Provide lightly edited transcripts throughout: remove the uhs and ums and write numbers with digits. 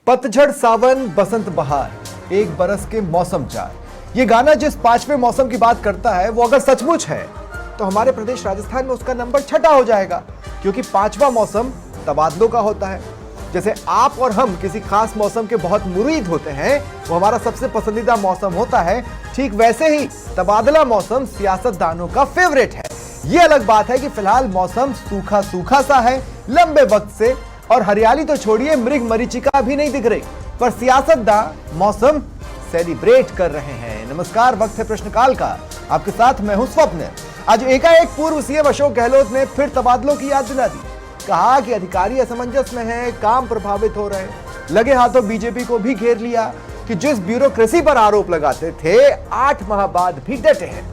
पतझड़ सावन बसंत बहार एक बरस के मौसम चार। ये गाना जिस पांचवें मौसम की बात करता है वो अगर सचमुच है तो हमारे प्रदेश राजस्थान में उसका नंबर छठा हो जाएगा, क्योंकि पांचवा मौसम तबादलों का होता है। जैसे आप और हम किसी खास मौसम के बहुत मुरीद होते हैं, वो हमारा सबसे पसंदीदा मौसम होता है, ठीक वैसे ही तबादला मौसम सियासतदानों का फेवरेट है। ये अलग बात है कि फिलहाल मौसम सूखा सूखा सा है लंबे वक्त से, और हरियाली तो छोड़िए, मृग मरीचिका भी नहीं दिख रही, पर सियासतदान मौसम सेलिब्रेट कर रहे हैं। नमस्कार, वक्त है प्रश्नकाल का, आपके साथ मैं हूं स्वप्न। आज एकाएक पूर्व सीएम अशोक गहलोत ने फिर तबादलों की याद दिला दी। कहा कि अधिकारी असमंजस में हैं, काम प्रभावित हो रहे हैं। लगे हाथों बीजेपी को भी घेर लिया कि जिस ब्यूरोक्रेसी पर आरोप लगाते थे 8 माह बाद भी डटे हैं।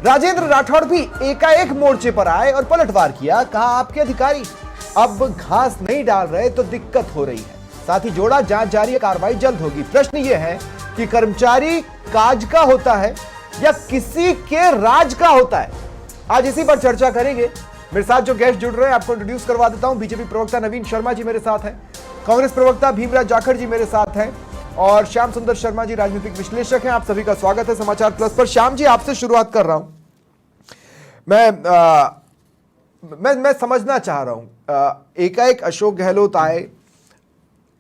राजेंद्र राठौड़ भी एकाएक मोर्चे पर आए और पलटवार किया। कहा आपके अधिकारी अब घास नहीं डाल रहे तो दिक्कत हो रही है। साथ ही जोड़ा जांच जारी है, कार्रवाई जल्द होगी। प्रश्न यह है कि कर्मचारी काज का होता है या किसी के राज का होता है? आज इसी पर चर्चा करेंगे। मेरे साथ जो गेस्ट जुड़ रहे हैं आपको इंट्रोड्यूस करवा देता हूं। बीजेपी प्रवक्ता नवीन शर्मा जी मेरे साथ हैं, कांग्रेस प्रवक्ता भीमराज जाखड़ जी मेरे साथ हैं, और श्याम सुंदर शर्मा जी राजनीतिक विश्लेषक हैं। आप सभी का स्वागत है समाचार प्लस पर। श्याम जी, आपसे शुरुआत कर रहा हूं। मैं समझना चाह रहा हूं, एकाएक अशोक गहलोत आए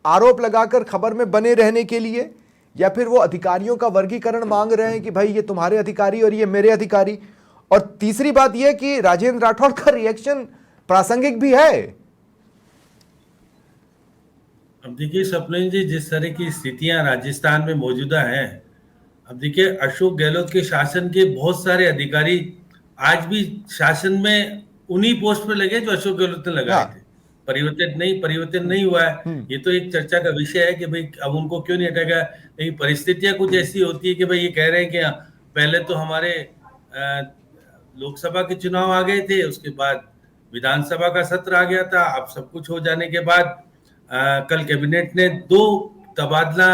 आरोप लगाकर खबर में बने रहने के लिए, या फिर वो अधिकारियों का वर्गीकरण मांग रहे हैं कि भाई ये तुम्हारे अधिकारी और ये मेरे अधिकारी? और तीसरी बात यह कि राजेंद्र राठौड़ का रिएक्शन प्रासंगिक भी है। अब देखिए स्वप्निल जी, जिस तरह की स्थितियां राजस्थान में मौजूदा हैं, अब देखिए अशोक गहलोत के शासन के बहुत सारे अधिकारी आज भी शासन में उन्हीं पोस्ट पे लगे जो अशोक गहलोत ने लगाए थे। परिवर्तन नहीं हुआ है। ये तो एक चर्चा का विषय है कि भाई अब उनको क्यों नहीं हटाया गया। लेकिन परिस्थितियां कुछ ऐसी होती है कि भाई ये कह रहे हैं कि पहले तो हमारे लोकसभा के चुनाव आ गए थे, उसके बाद विधानसभा का सत्र आ गया था। अब सब कुछ हो जाने के बाद कल कैबिनेट ने 2 तबादला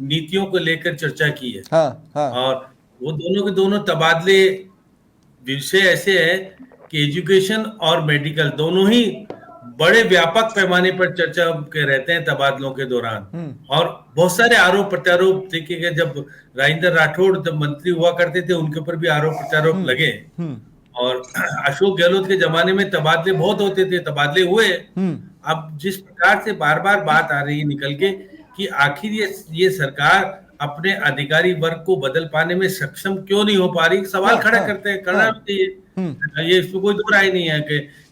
नीतियों को लेकर चर्चा की है। हाँ। और वो दोनों के दोनों तबादले विषय ऐसे है कि एजुकेशन और मेडिकल दोनों ही बड़े व्यापक पैमाने पर चर्चा के रहते हैं तबादलों के दौरान। और बहुत सारे आरोप प्रत्यारोप देखे गए। जब राजेंद्र राठौड़ जब मंत्री हुआ करते थे उनके ऊपर भी आरोप प्रत्यारोप लगे, और अशोक गहलोत के जमाने में तबादले बहुत होते थे, तबादले हुए। अब जिस प्रकार से बार बार बात आ रही है निकल के कि आखिर ये सरकार अपने अधिकारी वर्ग को बदल पाने में सक्षम क्यों नहीं हो पा रही, सवाल खड़ा करते हैं। करना चाहिए, ये इसमें कोई दो राय नहीं है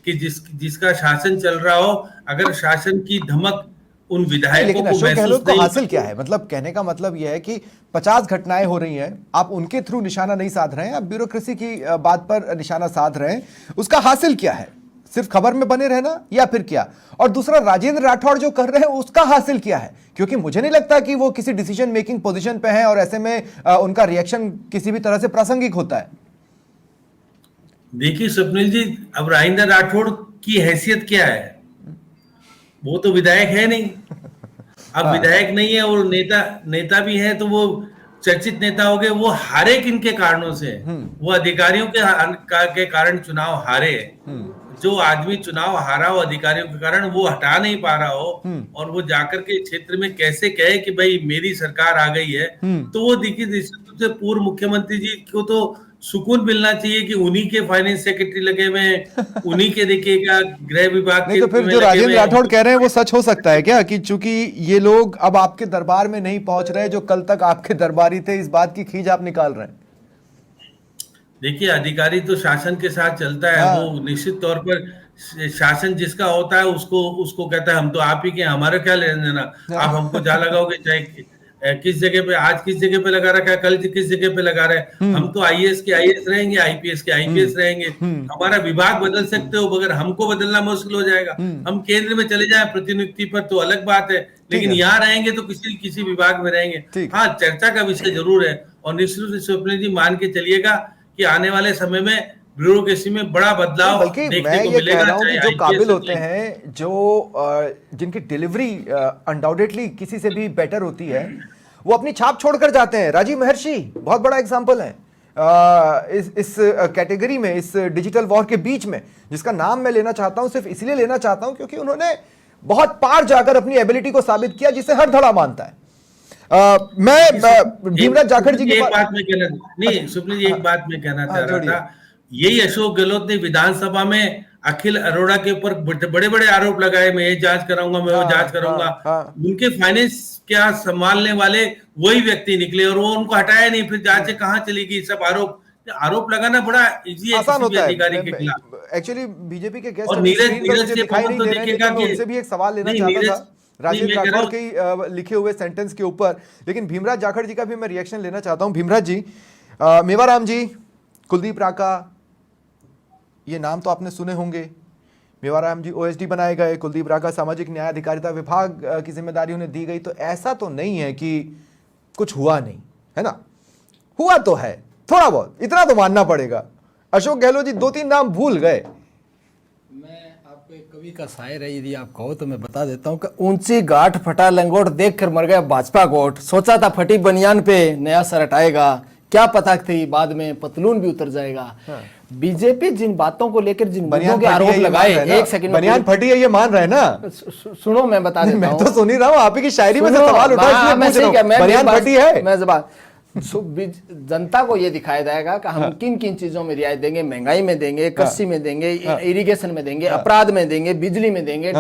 कि जिसका शासन चल रहा हो, अगर शासन की धमक उन विधायकों को अशोक गहलोत को हासिल क्या है? मतलब कहने का मतलब यह है कि 50 घटनाएं हो रही हैं, आप उनके थ्रू निशाना नहीं साध रहे हैं, आप ब्यूरोक्रेसी की बात पर निशाना साध रहे हैं। उसका हासिल क्या है? सिर्फ खबर में बने रहना या फिर क्या? और दूसरा, राजेंद्र राठौड़ जो कर रहे हैं उसका हासिल क्या है? क्योंकि मुझे नहीं लगता कि वो किसी डिसीजन मेकिंग पोजीशन पे हैं, और ऐसे में उनका रिएक्शन किसी भी तरह से प्रासंगिक होता है। देखिए स्वप्निल जी, अब राजेंद्र राठौड़ की हैसियत क्या है? वो तो विधायक है नहीं। अब विधायक नहीं है और नेता भी है तो वो चर्चित नेता हो गए। वो हारे किनके कारणों से? वो अधिकारियों के कारण चुनाव हारे। जो आदमी चुनाव हारा हो अधिकारियों के कारण, वो हटा नहीं पा रहा हो, और वो जाकर के क्षेत्र में कैसे कहे कि भाई मेरी सरकार आ गई है, तो वो देखिए निश्चित रूप से पूर्व मुख्यमंत्री जी को तो सुकून मिलना चाहिए कि उन्हीं के फाइनेंस सेक्रेटरी लगे हुए, उन्हीं के देखिएगा गृह विभाग के। तो फिर जो राजेंद्र राठौड़ कह रहे हैं वो सच हो सकता है क्या, कि चूंकि ये लोग अब आपके दरबार में नहीं पहुंच रहे जो कल तक आपके दरबारी थे, इस बात की खींच आप निकाल रहे हैं? देखिए, अधिकारी तो शासन के साथ चलता है। हाँ। वो निश्चित तौर पर शासन जिसका होता है उसको कहता है हम तो आप ही के, हमारा क्या लेना देना, आप हमको जा लगाओगे, चाहे किस जगह पे, आज किस जगह पे लगा रखा है, कल किस जगह पे लगा रहे हैं। हम तो आईएएस के आईएएस रहेंगे, आईपीएस के आईपीएस रहेंगे। हमारा विभाग बदल सकते हो, मगर हमको बदलना मुश्किल हो जाएगा। हम केंद्र में चले जाए प्रतिनियुक्ति पर तो अलग बात है, लेकिन यहाँ रहेंगे तो किसी विभाग में रहेंगे। हाँ, चर्चा का विषय जरूर है। और निश्चित रूप से स्वप्निल जी मान के चलिएगा कि आने वाले समय में ब्यूरोक्रेसी में बड़ा बदलाव देखने को मिलेगा। जो काबिल होते हैं, जो जिनकी डिलीवरी अनडाउटेडली किसी से भी बेटर होती है, वो अपनी छाप छोड़कर जाते हैं। राजीव महर्षि बहुत बड़ा एग्जांपल है इस कैटेगरी में, इस डिजिटल वॉर के बीच में, जिसका नाम मैं लेना चाहता हूं, सिर्फ इसलिए लेना चाहता हूं क्योंकि उन्होंने बहुत पार जाकर अपनी एबिलिटी को साबित किया, जिसे हर धड़ा मानता है। मैं भीमराज जाखड़ जी की बात में कहना नहीं, सुप्रीत जी, एक बात में कहना चाह रहा था, यही अशोक गहलोत ने विधानसभा में अखिल अरोड़ा के ऊपर बड़े बड़े आरोप लगाए, मैं ये जांच कराऊंगा, मैं वो जांच करूंगा। उनके फाइनेंस क्या संभालने वाले वही व्यक्ति निकले और वो उनको हटाया नहीं, फिर जांचें कहां चली गई। सब आरोप लगाना बड़ा इजी है किसी भी अधिकारी के खिलाफ। एक्चुअली बीजेपी के गेस्ट और नीरज दिखाई नहीं दे रहे हैं, उनसे भी एक सवाल लेना चाहता था राजेंद्र राठौर के लिखे हुए सेंटेंस के ऊपर, लेकिन भीमराज जाखड़ जी का भी मैं रिएक्शन लेना चाहता हूं। भीमराज जी, मेवाराम जी, कुलदीप राका, ये नाम तो आपने सुने होंगे। मेवाराम जी ओएसडी बनाए गए, कुलदीप राका सामाजिक न्याय अधिकारिता विभाग की जिम्मेदारी उन्हें दी गई। तो ऐसा तो नहीं है कि कुछ हुआ नहीं, है ना? हुआ तो है थोड़ा बहुत, इतना तो मानना पड़ेगा। अशोक गहलोत जी 2-3 नाम भूल गए। मैं आपको एक कवि का शायर है, यदि आप कहो तो मैं बता देता हूँ कि ऊंची गांठ फटा लंगोट देख कर मर गया भाजपा गोट, सोचा था फटी बनियान पे नया शर्ट आएगा, क्या पता थी बाद में पतलून भी उतर जाएगा। बीजेपी जिन बातों को लेकर जिन मुद्दों के आरोप लगाए, एक सेकंड, बनियान फटी है ये मान रहे हैं ना? सुनो मैं बता देता हूं। मैं तो सुन ही रहा हूं, आप ही की शायरी में से सवाल उठा, इसलिए पूछ रहा हूं। बनियान फटी है, मैं जवाब जनता को ये दिखाया जाएगा कि हम किन किन चीजों में रियायत देंगे, महंगाई में देंगे, कृषि में देंगे, इरिगेशन में देंगे, अपराध में देंगे, बिजली में देंगे।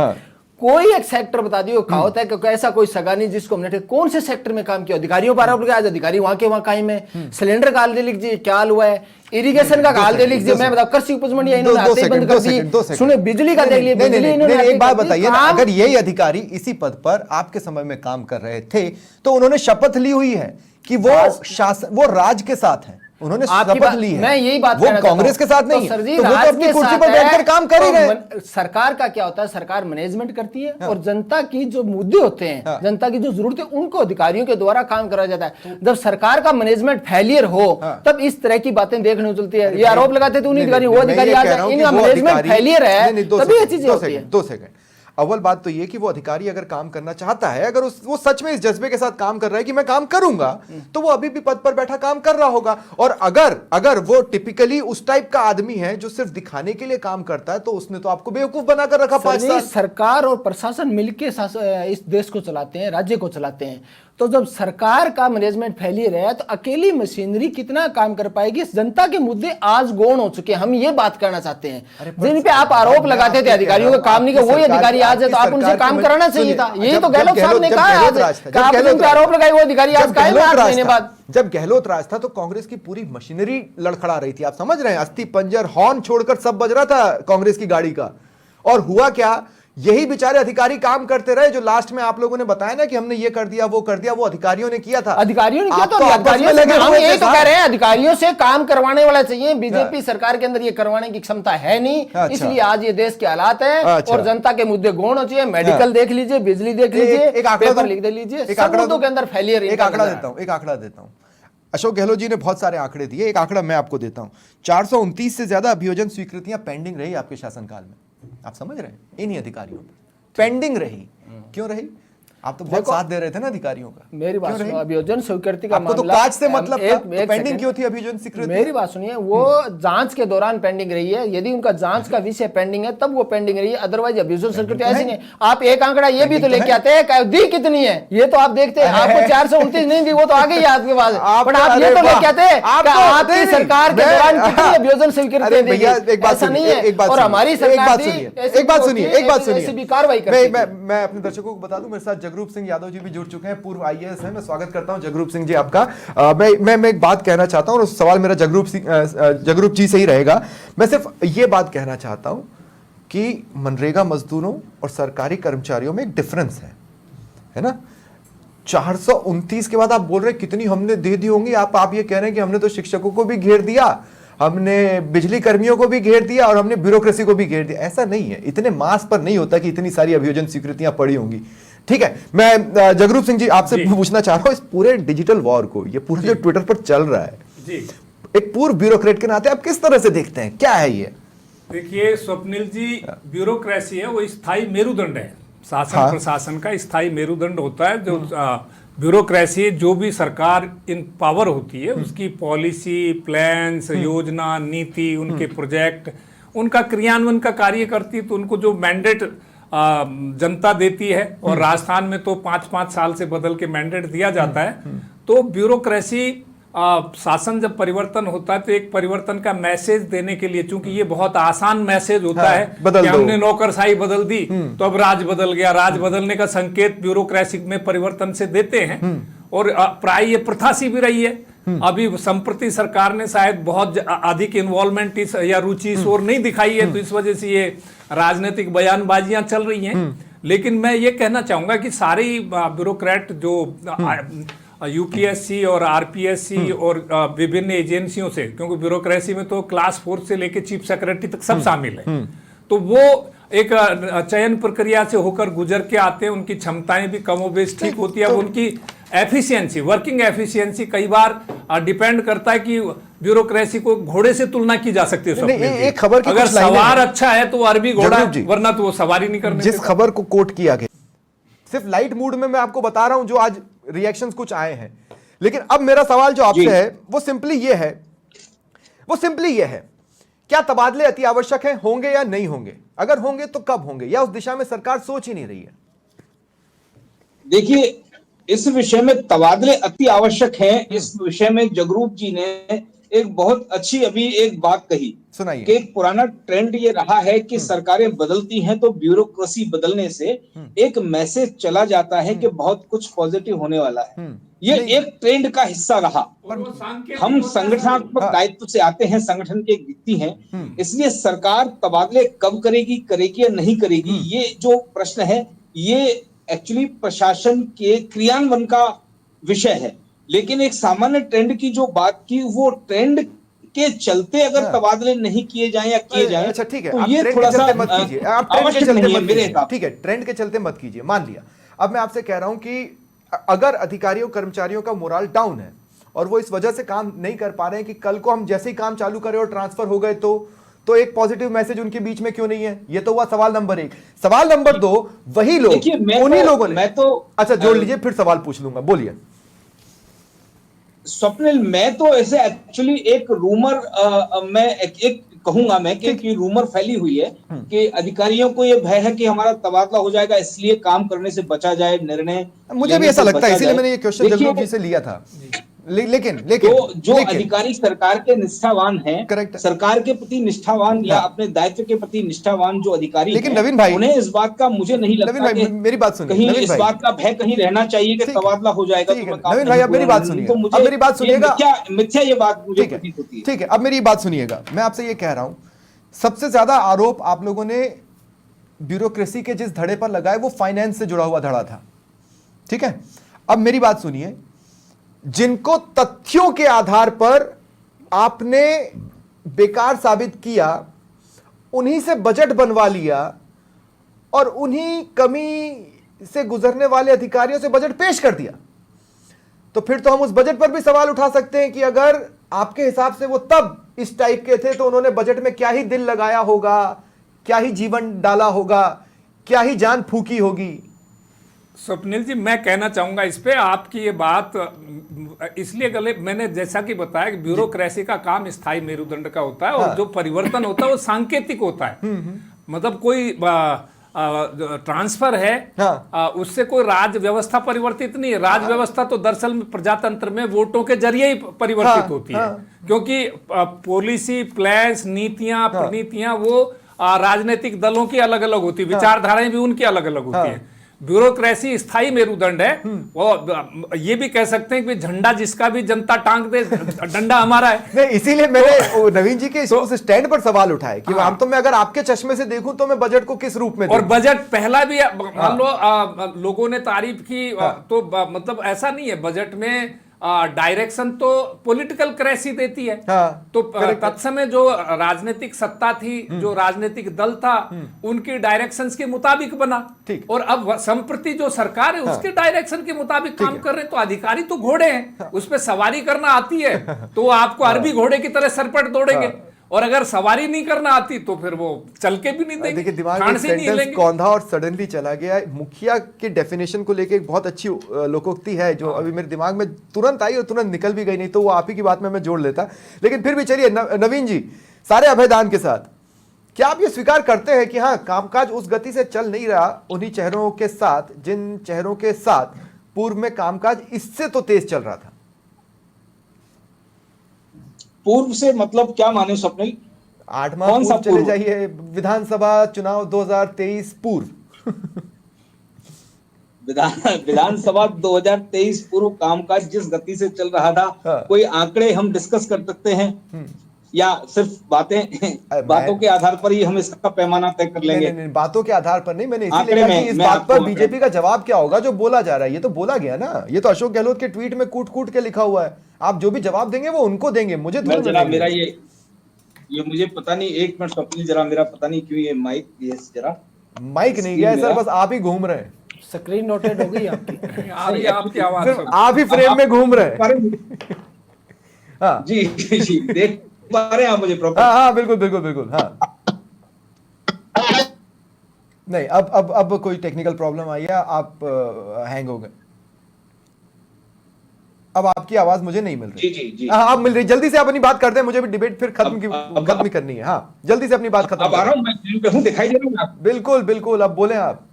कोई एक सेक्टर बता दियो, कहावत है कि ऐसा कोई सगा नहीं जिसको हमने कौन से सेक्टर में काम किया। अधिकारियों पर आरोप लगाया, आज अधिकारी वहां के वहां कायम है। सिलेंडर का हाल दे लीजिए क्या हाल हुआ है, इरिगेशन का हाल दे लीजिए, मैं बताऊं कृषि उपज मंडी इन्होंने आते ही बंद कर दी। सुने बिजली का देख लीजिए, बिजली इन्होंने एक बात बताइए ना, अगर यही अधिकारी इसी पद पर आपके समय में काम कर रहे थे तो उन्होंने शपथ ली हुई है कि वो राज के साथ है, उन्होंने शपथ ली है। मैं यही बात वो कांग्रेस के साथ नहीं, तो वो तो अपनी कुर्सी पर बैठकर काम कर ही रहे। सरकार का क्या होता है, सरकार मैनेजमेंट करती है और जनता की जो मुद्दे होते हैं, जनता की जो जरूरत है, उनको अधिकारियों के द्वारा काम कराया जाता है। जब सरकार का मैनेजमेंट फेलियर हो तब इस तरह की बातें देखने को चलती है। ये आरोप लगाते थे उन्हीं अधिकारी, वो अधिकारी आ जाए, इनका मैनेजमेंट फेलियर है, तभी ये चीजें होती है। 2 सेकंड। अव्वल बात तो ये कि वो अधिकारी अगर काम करना चाहता है, अगर वो सच में इस जज्बे के साथ काम कर रहा है कि मैं काम करूंगा, तो वो अभी भी पद पर बैठा काम कर रहा होगा। और अगर वो टिपिकली उस टाइप का आदमी है जो सिर्फ दिखाने के लिए काम करता है, तो उसने तो आपको बेवकूफ बनाकर रखा 5 साल। सरकार और प्रशासन मिलकर इस देश को चलाते हैं, राज्य को चलाते हैं। तो जब सरकार का मैनेजमेंट फेलियर है तो अकेली मशीनरी कितना काम कर पाएगी। जनता के मुद्दे आज गौण हो चुके हैं, हम ये बात करना चाहते हैं। जिन पे आप आरोप लगाते थे अधिकारियों का काम नहीं किया, वही अधिकारी आज है तो आप उनसे काम कराना चाहिए था। यही तो गहलोत साहब ने कहा आज, आप जिन पे आरोप लगाए वो अधिकारी आज कायम है 8 महीने बाद। जब गहलोत राज था तो कांग्रेस की पूरी मशीनरी लड़खड़ा रही थी, आप समझ रहे हैं? अस्थि पंजर, हॉर्न छोड़कर सब बज रहा था कांग्रेस की गाड़ी का। और हुआ क्या, यही बेचारे अधिकारी काम करते रहे जो लास्ट में आप लोगों ने बताया ना कि हमने ये कर दिया वो कर दिया, वो अधिकारियों ने किया था। अधिकारियों ने किया, तो अधिकारियों से हम यही तो कह रहे हैं, अधिकारियों से काम करवाने वाला चाहिए। बीजेपी सरकार के अंदर ये करवाने की क्षमता है नहीं, इसलिए आज ये देश के हालात है। और जनता के मुद्दे गौण हो चाहिए, मेडिकल देख लीजिए, बिजली देख लीजिए, पेपर लिख दे लीजिए, सब मुद्दों के अंदर फेलियर। एक आंकड़ा देता हूं। अशोक गहलोत जी ने बहुत सारे आंकड़े दिए, एक आंकड़ा मैं आपको देता हूं। 429 से ज्यादा अभियोजन स्वीकृतियां पेंडिंग रही आपके शासनकाल में। आप समझ रहे हैं? इन्हीं अधिकारियों पर पेंडिंग रही। क्यों रही? आप तो बहुत साथ दे रहे थे ना अधिकारियों का। मेरी बात सुनो, अभियोजन स्वीकृति का आपको तो काज से मतलब था, तो पेंडिंग क्यों थी अभियोजन स्वीकृति? मेरी बात सुनिए, वो जांच के दौरान पेंडिंग रही है। यदि उनका जांच का विषय पेंडिंग है तब वो पेंडिंग रही है, अदरवाइज अभियोजन स्वीकृति ऐसी नहीं। आप एक आंकड़ा ये भी तो लेके आते हैं, दी कितनी है ये तो आप देखते हैं। आपको 429 नहीं दी, वो तो आ गई आपके पास, पर आप ये तो लेके आते हैं आपकी सरकार के दौरान कितनी अभियोजन स्वीकृति दी। ऐसा नहीं है। और हमारी सरकार एक बात सुनिए, कार्रवाई मैं अपने दर्शकों को बता दूं, मेरे साथ जगरूप सिंह यादव जी भी जुड़ चुके हैं, पूर्व आईएएस हैं। मैं स्वागत करता हूं जगरूप सिंह जी आपका। मैं एक बात कहना चाहता हूं और सवाल मेरा जगरूप जी से ही रहेगा। मैं सिर्फ ये बात कहना चाहता हूं कि मनरेगा मजदूरों और सरकारी कर्मचारियों में एक डिफरेंस है ना? 429 के बाद आप बोल रहे हैं कितनी हमने दे दी होंगी। आप ये कह रहे हैं कि हमने तो शिक्षकों को भी घेर दिया, हमने बिजली कर्मियों को भी घेर दिया और हमने ब्यूरोक्रेसी को भी घेर दिया। ऐसा नहीं है, इतने मास पर नहीं होता कि इतनी सारी अभियोजन स्वीकृतियां पड़ी होंगी। ठीक है, मैं जगरूप सिंह जी आपसे पूछना चाह रहा हूं, इस पूरे डिजिटल वॉर को, ये पूरा जो ट्विटर पर चल रहा है जी, एक पूर्व ब्यूरोक्रेट के नाते आप किस तरह से देखते हैं? क्या है ये? देखिए स्वप्निल जी, ब्यूरोक्रेसी है वो स्थायी मेरुदंड है, शासन प्रशासन का स्थायी मेरुदंड होता है। जो ब्यूरोक्रेसी, जो भी सरकार इन पावर होती है उसकी पॉलिसी, प्लान्स, योजना, नीति, उनके प्रोजेक्ट, उनका क्रियान्वयन का कार्य करती है। तो उनको जो मैंडेट जनता देती है और राजस्थान में तो 5-5 साल से बदल के मैंडेट दिया जाता है। तो ब्यूरोक्रेसी शासन जब परिवर्तन होता है तो एक परिवर्तन का मैसेज देने के लिए, चूंकि ये बहुत आसान मैसेज होता है कि हमने नौकरशाही बदल दी तो अब राज बदल गया, राज बदलने का संकेत ब्यूरोक्रेसी में परिवर्तन से देते हैं और प्राय ये प्रथा सी भी रही है। अभी संप्रति सरकार ने शायद बहुत अधिक इन्वॉल्वमेंट या रुचि इस ओर नहीं दिखाई है, तो इस वजह से ये राजनीतिक बयानबाजियां चल रही हैं। लेकिन मैं ये कहना चाहूंगा कि सारे ब्यूरोक्रेट जो यूपीएससी और आरपीएससी और विभिन्न एजेंसियों से, क्योंकि ब्यूरोक्रेसी में तो क्लास 4 से लेकर चीफ सेक्रेटरी तक सब शामिल है, तो वो एक चयन प्रक्रिया से होकर गुजर के आते हैं। उनकी क्षमताएं भी कमोबेश ठीक होती है। उनकी एफिशिएंसी, वर्किंग एफिशिएंसी कई बार डिपेंड करता है कि ब्यूरोक्रेसी को घोड़े से तुलना की जा सकती है। एक खबर की अगर सवार अच्छा है तो अरबी घोड़ा, वरना तो वो सवारी नहीं करने। जिस खबर को कोट किया गया, सिर्फ लाइट मूड में मैं आपको बता रहा हूं जो आज रिएक्शंस कुछ आए हैं, लेकिन अब मेरा सवाल जो आपसे है वो सिंपली ये है, क्या तबादले अति आवश्यक हैं, होंगे या नहीं होंगे? अगर होंगे तो कब होंगे, या उस दिशा में सरकार सोच ही नहीं रही है? देखिए, इस विषय में तबादले अति आवश्यक हैं। इस विषय में जगरूप जी ने एक बहुत अच्छी अभी एक बात कही, सुनाइए। कि एक पुराना ट्रेंड ये रहा है कि सरकारें बदलती हैं तो ब्यूरोक्रेसी बदलने से एक मैसेज चला जाता है कि बहुत कुछ पॉजिटिव होने वाला है। ये एक ट्रेंड का हिस्सा रहा। हम संगठनात्मक दायित्व से आते हैं, संगठन के एक व्यक्ति हैं, इसलिए सरकार तबादले कब करेगी या नहीं करेगी, ये जो प्रश्न है ये एक्चुअली प्रशासन के क्रियान्वयन का विषय है। लेकिन एक सामान्य ट्रेंड की जो बात की, वो ट्रेंड के चलते अगर तबादले नहीं किए जाएं या किए जाएं, अच्छा ठीक है, तो आप ये ट्रेंड थोड़ा के सा चलते मत कीजिए, आप ट्रेंड के आवश्यक चलते नहीं है मत मेरे कीजिए, हिसाब। ठीक है, ट्रेंड के चलते मत कीजिए। मान लिया, अब मैं आपसे कह रहा हूं कि अगर अधिकारियों कर्मचारियों का मोरल डाउन है और वो इस वजह से काम नहीं कर पा रहे हैं कि कल को हम जैसे ही काम चालू करें और ट्रांसफर हो गए तो एक पॉजिटिव मैसेज उनके बीच में क्यों नहीं है? ये तो हुआ सवाल नंबर 1। सवाल नंबर 2, वही लोग, उन्हीं लोगों ने, मैं तो अच्छा जोड़ लीजिए, फिर सवाल पूछ लूंगा, बोलिए। स्वप्निल, मैं तो ऐसे एक्चुअली एक रूमर मैं एक कहूंगा मैं कि रूमर फैली हुई है कि अधिकारियों को ये भय है कि हमारा तबादला हो जाएगा, इसलिए काम करने से बचा जाए, निर्णय मुझे भी ऐसा लगता है, इसीलिए मैंने ये क्वेश्चन जगरूप जी से लिया था। लेकिन जो अधिकारी सरकार के निष्ठावान हैं, करेक्ट, सरकार के प्रति निष्ठावान या अपने दायित्व के प्रति निष्ठावान जो अधिकारी, लेकिन नवीन भाई, उन्हें इस बात का मुझे नहीं लगता कि मेरी बात सुनिए, कहीं इस बात का भय कहीं रहना चाहिए कि तबादला हो जाएगा। नवीन भाई, अब मेरी बात सुनिए, अब मेरी बात सुनिएगा, मिथ्या ये बात मुझे प्रतीत होती है। ठीक है, अब मेरी बात सुनिएगा, मैं आपसे ये कह रहा हूं, सबसे ज्यादा आरोप आप लोगों ने ब्यूरोक्रेसी के जिस धड़े पर लगाए वो फाइनेंस से जुड़ा हुआ धड़ा था, ठीक है? अब मेरी बात सुनिए, जिनको तथ्यों के आधार पर आपने बेकार साबित किया, उन्हीं से बजट बनवा लिया और उन्हीं कमी से गुजरने वाले अधिकारियों से बजट पेश कर दिया, तो फिर तो हम उस बजट पर भी सवाल उठा सकते हैं कि अगर आपके हिसाब से वो तब इस टाइप के थे तो उन्होंने बजट में क्या ही दिल लगाया होगा, क्या ही जीवन डाला होगा, क्या ही जान फूकी होगी। स्वप्निल जी, मैं कहना चाहूंगा इस पे, आपकी ये बात इसलिए गले, मैंने जैसा कि बताया कि ब्यूरोक्रेसी का काम स्थायी मेरुदंड का होता है, और जो परिवर्तन होता है वो सांकेतिक होता है। मतलब कोई ट्रांसफर है, उससे कोई राज व्यवस्था परिवर्तित नहीं है। राज व्यवस्था तो दरअसल में प्रजातंत्र में वोटों के जरिए ही परिवर्तित होती है, क्योंकि पॉलिसी, प्लान्स, नीतियां, प्रणीतियां वो राजनीतिक दलों की अलग अलग होती है, विचारधाराएं भी उनकी अलग अलग होती है। ब्यूरोक्रेसी स्थायी मेरुदंड है। वो ये भी कह सकते हैं कि झंडा जिसका भी जनता टांग दे, डंडा हमारा है। नहीं, इसीलिए मैंने नवीन जी के उस स्टैंड पर सवाल उठाए कि हम तो, मैं अगर आपके चश्मे से देखूं तो मैं बजट को किस रूप में और बजट पहला भी मान लो लोगों ने तारीफ की, तो मतलब ऐसा नहीं है, बजट में डायरेक्शन तो पॉलिटिकल क्रेसी देती है। तो तत्समय जो राजनीतिक सत्ता थी, जो राजनीतिक दल था, उनकी डायरेक्शंस के मुताबिक बना, और अब संप्रति जो सरकार है उसके डायरेक्शन के मुताबिक काम कर रहे हैं। तो अधिकारी तो घोड़े हैं, उस पर सवारी करना आती है तो वो आपको अरबी घोड़े की तरह सरपट दौड़ेंगे, और अगर सवारी नहीं करना आती तो फिर वो चल के भी नहीं देंगे। देखिए, दिमाग में सेंटेंस कौंधा और सडनली चला गया। मुखिया के डेफिनेशन को लेके एक बहुत अच्छी लोकोक्ति है जो अभी मेरे दिमाग में तुरंत आई और तुरंत निकल भी गई, नहीं तो वो आप ही की बात में मैं जोड़ लेता। लेकिन फिर भी चलिए नवीन जी, सारे अभयदान के साथ क्या आप ये स्वीकार करते हैं कि हाँ, कामकाज उस गति से चल नहीं रहा उन्हीं चेहरों के साथ, जिन चेहरों के साथ पूर्व में कामकाज इससे तो तेज चल रहा था? पूर्व से मतलब क्या माने स्वप्निल? 8 माह पूर्व चले जाइए, विधानसभा चुनाव 2023 पूर्व। विधानसभा 2023 पूर्व कामकाज जिस गति से चल रहा था, कोई आंकड़े हम डिस्कस कर सकते हैं या सिर्फ बातों के आधार पर ही हम इसका पैमाना तय कर लेंगे? नहीं, बातों के आधार पर नहीं, मैंने इसीलिए कहा कि इस बात पर बीजेपी का जवाब क्या होगा जो बोला जा रहा है। ये तो बोला गया ना, ये तो अशोक गहलोत के ट्वीट में कूट कूट के लिखा हुआ है। आप जो भी जवाब देंगे वो उनको देंगे, मुझे जरा मेरा ये मुझे पता नहीं, एक मिनट स्वप्निल, जरा मेरा पता नहीं क्यों ये जरा माइक नहीं गया सर, बस आप ही घूम रहे हैं। स्क्रीन रोटेट हो गई आपकी। आपकी आवाज आप ही फ्रेम में घूम रहे हैं। हाँ जी जी, देख पा रहे हैं आप मुझे प्रॉपर? हाँ, बिल्कुल बिल्कुल बिल्कुल। हाँ, नहीं, अब कोई टेक्निकल प्रॉब्लम आई है, आप हैंग हो गए। अब आपकी आवाज मुझे नहीं मिल रही। जी जी। हाँ, आप मिल रही, जल्दी से आप अपनी बात करते हैं, मुझे भी डिबेट फिर खत्म करनी है। हाँ, जल्दी से अपनी बात खत्म। अब आ रहा हूं मैं, दिखाई दे रहा हूं? बिल्कुल बिल्कुल, अब बोले आप।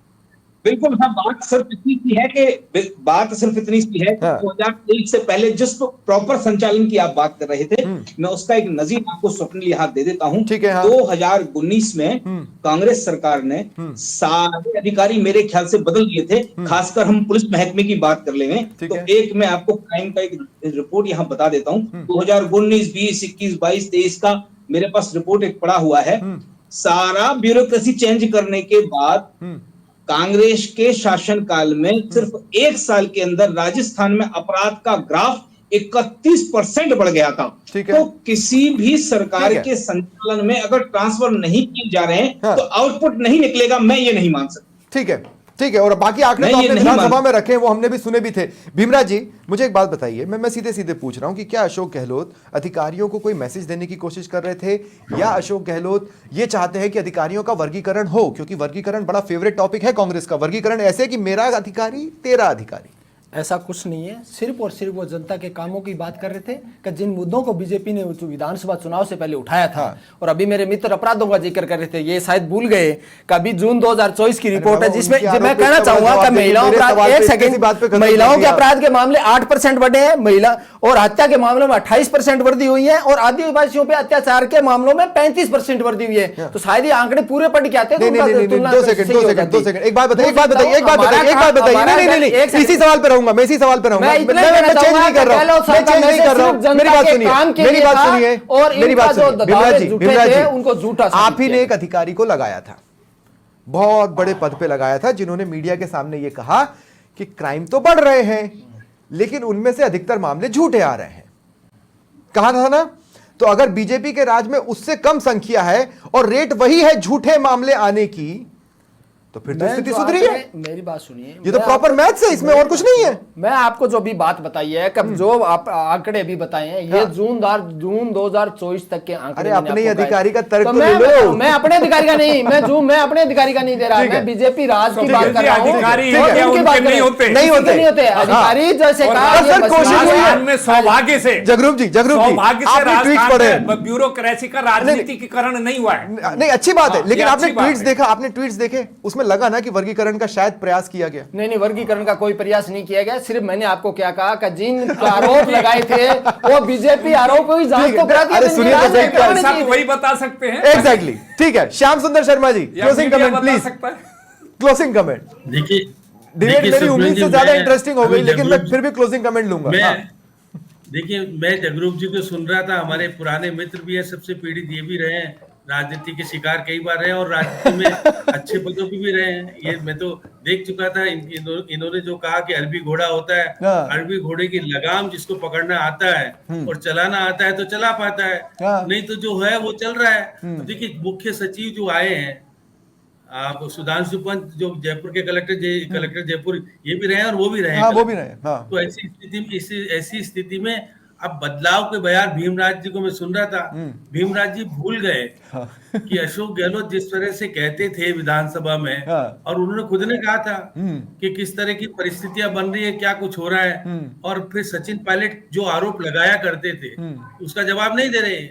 बिल्कुल हाँ, बात सिर्फ इतनी सी है कि 2023 से पहले जिस प्रॉपर संचालन की आप बात कर रहे थे, मैं उसका एक नजीर आपको स्वप्निल यहाँ दे देता हूँ। ठीक है। हाँ। 2019 में कांग्रेस सरकार ने सारे अधिकारी मेरे ख्याल से बदल दिए थे, खासकर हम पुलिस महकमे की बात कर लेंगे तो एक मैं आपको क्राइम का एक रिपोर्ट यहाँ बता देता हूँ। 2019, 20, 21, 22, 23 का मेरे पास रिपोर्ट एक पड़ा हुआ है। सारा ब्यूरोक्रेसी चेंज करने के बाद कांग्रेस के शासनकाल में सिर्फ 1 साल के अंदर राजस्थान में अपराध का ग्राफ 31% बढ़ गया था। तो किसी भी सरकार के संचालन में अगर ट्रांसफर नहीं किए जा रहे हैं तो आउटपुट नहीं निकलेगा, मैं ये नहीं मान सकता। ठीक है, और बाकी आंकड़े तो आपने विधानसभा में रखे, वो हमने भी सुने भी थे। भीमराज जी, मुझे एक बात बताइए, मैं सीधे सीधे पूछ रहा हूं कि क्या अशोक गहलोत अधिकारियों को कोई मैसेज देने की कोशिश कर रहे थे, या अशोक गहलोत ये चाहते हैं कि अधिकारियों का वर्गीकरण हो? क्योंकि वर्गीकरण बड़ा फेवरेट टॉपिक है कांग्रेस का। वर्गीकरण ऐसे कि मेरा अधिकारी तेरा अधिकारी। ऐसा कुछ नहीं है, सिर्फ और सिर्फ वो जनता के कामों की बात कर रहे थे कि जिन मुद्दों को बीजेपी ने विधानसभा चुनाव से पहले उठाया था। और अभी मेरे मित्र अपराधों का जिक्र कर रहे थे, ये शायद भूल गए कि अभी जून 2024 की रिपोर्ट है जिसमें मैं कहना चाहूंगा कि महिलाओं के अपराध के मामले 8% बढ़े हैं, महिला और हत्या के मामलों में 28% वृद्धि हुई है, और आदिवासियों पर अत्याचार के मामलों में 35% वृद्धि हुई है। तो शायद ये आंकड़े पूरे पढ़ के आते हैं। 2 सेकंड, एक बात बताइए, इसी सवाल पर मैं इसी सवाल पर रहूंगा। मैं चेंज नहीं कर रहा हूं। मेरी बात सुनिए, भीमराज जी, उनको झूठा आप ही ने एक अधिकारी को लगाया था, बहुत बड़े पद पे लगाया था, जिन्होंने मीडिया के सामने ये कहा कि क्राइम तो बढ़ रहे हैं लेकिन उनमें से अधिकतर मामले झूठे आ रहे हैं। कहा था ना? तो अगर बीजेपी के राज में उससे कम संख्या है और रेट वही है झूठे मामले आने की, तो फिर तो स्थिति सुधरी है। मेरी बात सुनिए, ये तो प्रॉपर मैथ्स है, इसमें और कुछ नहीं है। मैं आपको जो भी बात बताई है, कब जो आप आंकड़े भी बताए हैं, ये जून 2024 तक के आंकड़े। अरे अपने अधिकारी का तर्क तो ले लो। मैं अपने अधिकारी का नहीं, मैं अपने अधिकारी का नहीं दे रहा, मैं बीजेपी राज की बात कर रहा हूं। नहीं होते अधिकारी, जैसे सौभाग्य से जगरूप जी आपने ट्वीट पढ़े, ब्यूरोक्रेसी का राजनीतिकरण नहीं हुआ है। नहीं, अच्छी बात है, लेकिन आपने ट्वीट्स देखे, उसमें लगा ना कि वर्गीकरण का शायद प्रयास किया गया। नहीं, वर्गीकरण का कोई प्रयास नहीं किया गया। सिर्फ मैंने आपको क्या कहा कि जिन आरोप लगाए थे वो बीजेपी आरोप ही जांच तो करा दिया। सुनिए, वही बता सकते हैं। एग्जैक्टली, ठीक है। Shyam Sundar Sharma ji, closing comment please. Closing comment. देखिए, डिबेट मेरी उम्मीद से ज्यादा इंटरेस्टिंग हो गई, लेकिन मैं फिर भी क्लोजिंग कमेंट लूंगा। देखिए, मैं जगरूप जी को सुन रहा था, हमारे पुराने मित्र भी है, सबसे पीड़ित ये भी रहे हैं, राजनीति के शिकार कई बार रहे और राजनीति में अच्छे पदों पे भी रहे हैं। ये मैं तो देख चुका था। इन्होंने जो कहा कि अरबी घोड़ा होता है, अरबी घोड़े की लगाम जिसको पकड़ना आता है और चलाना आता है तो चला पाता है, नहीं तो जो है वो चल रहा है। देखिए, मुख्य सचिव जो आए हैं, आप सुधांशु पंत जो जयपुर के कलेक्टर जयपुर, ये भी रहे और वो भी रहे। वो भी रहे। तो ऐसी स्थिति में अब बदलाव के बयार भीमराज जी को मैं सुन रहा था, भीमराज जी भूल गए कि अशोक गहलोत जिस तरह से कहते थे विधानसभा में, और उन्होंने खुद ने कहा था कि किस तरह की परिस्थितियां बन रही है, क्या कुछ हो रहा है, और फिर सचिन पायलट जो आरोप लगाया करते थे उसका जवाब नहीं दे रहे।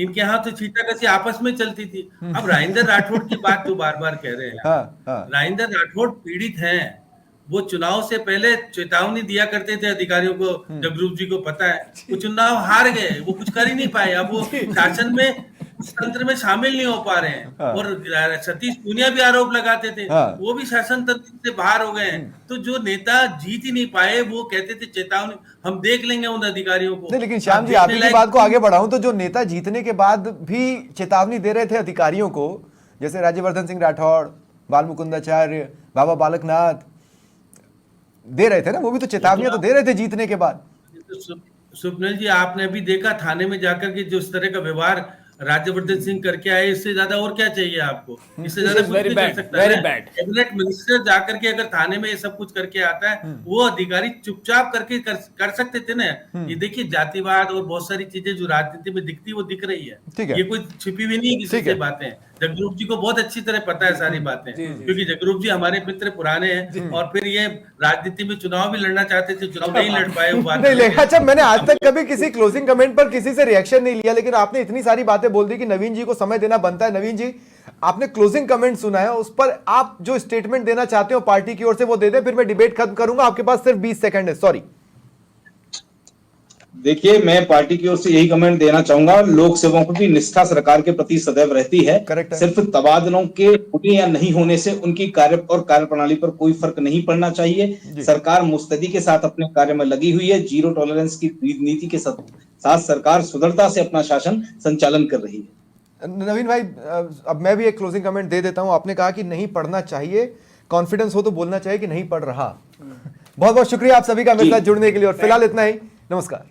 इनके यहाँ तो छींटाकशी आपस में चलती थी। अब राजेंद्र राठौड़ की बात तो बार बार कह रहे हैं, राजेंद्र राठौड़ पीड़ित हैं, वो चुनाव से पहले चेतावनी दिया करते थे अधिकारियों को, जगरूप जी को पता है, वो चुनाव हार गए, वो कुछ कर ही नहीं पाए, अब वो शासन में तंत्र में शामिल नहीं हो पा रहे हैं। और सतीश पूनिया भी आरोप लगाते थे, वो भी शासन तंत्र से बाहर हो गए हैं। तो जो नेता जीत ही नहीं पाए, वो कहते थे चेतावनी हम देख लेंगे उन अधिकारियों को। नहीं, लेकिन श्याम जी आप ही की बात को आगे बढ़ाऊं तो जो नेता जीतने के बाद भी चेतावनी दे रहे थे अधिकारियों को, जैसे राज्यवर्धन सिंह राठौड़, बाल मुकुंदाचार्य, बाबा बालकनाथ दे रहे थे ना, वो भी तो चेतावनियां तो दे रहे थे जीतने के बाद। स्वप्निल जी, आपने अभी देखा थाने में जाकर के जो इस तरह का व्यवहार राज्यवर्धन सिंह करके आए, इससे ज्यादा और क्या चाहिए आपको? इससे ज्यादा कुछ नहीं कर सकता है। कैबिनेट मिनिस्टर जाकर के अगर थाने में ये सब कुछ करके आता है, वो अधिकारी चुपचाप करके कर सकते थे ना। ये देखिए, जातिवाद और बहुत सारी चीजें जो राजनीति में दिखती है वो दिख रही है, ये कोई छिपी हुई नहीं किसी से बातें। जगरूप जी को बहुत अच्छी तरह पता है सारी बातें, क्योंकि जगरूप जी हमारे मित्र पुराने हैं, और फिर ये राजनीति में चुनाव भी लड़ना चाहते थे, चुनाव नहीं लड़ पाए। वो बात नहीं। अच्छा, मैंने आज तक कभी किसी क्लोजिंग कमेंट पर किसी से रिएक्शन नहीं लिया, लेकिन आपने इतनी सारी बातें बोल दी कि नवीन जी को समय देना बनता है। नवीन जी, आपने क्लोजिंग कमेंट सुना है, उस पर आप जो स्टेटमेंट देना चाहते हो पार्टी की ओर से वो दे दें, फिर मैं डिबेट खत्म करूंगा। आपके पास सिर्फ 20 सेकंड है, सॉरी। देखिए, मैं पार्टी की ओर से यही कमेंट देना चाहूंगा, लोक सेवकों की निष्ठा सरकार के प्रति सदैव रहती है। सिर्फ तबादलों के होने या नहीं होने से उनकी कार्य और कार्यप्रणाली पर कोई फर्क नहीं पड़ना चाहिए। सरकार मुस्तैदी के साथ अपने कार्य में लगी हुई है। जीरो टॉलरेंस की नीति के साथ सरकार सुदृढ़ता से अपना शासन संचालन कर रही है। नवीन भाई, अब मैं भी एक क्लोजिंग कमेंट दे देता हूं। आपने कहा कि नहीं पढ़ना चाहिए, कॉन्फिडेंस हो तो बोलना चाहिए कि नहीं पढ़ रहा। बहुत बहुत शुक्रिया आप सभी का मेरे साथ जुड़ने के लिए, और फिलहाल इतना ही। नमस्कार।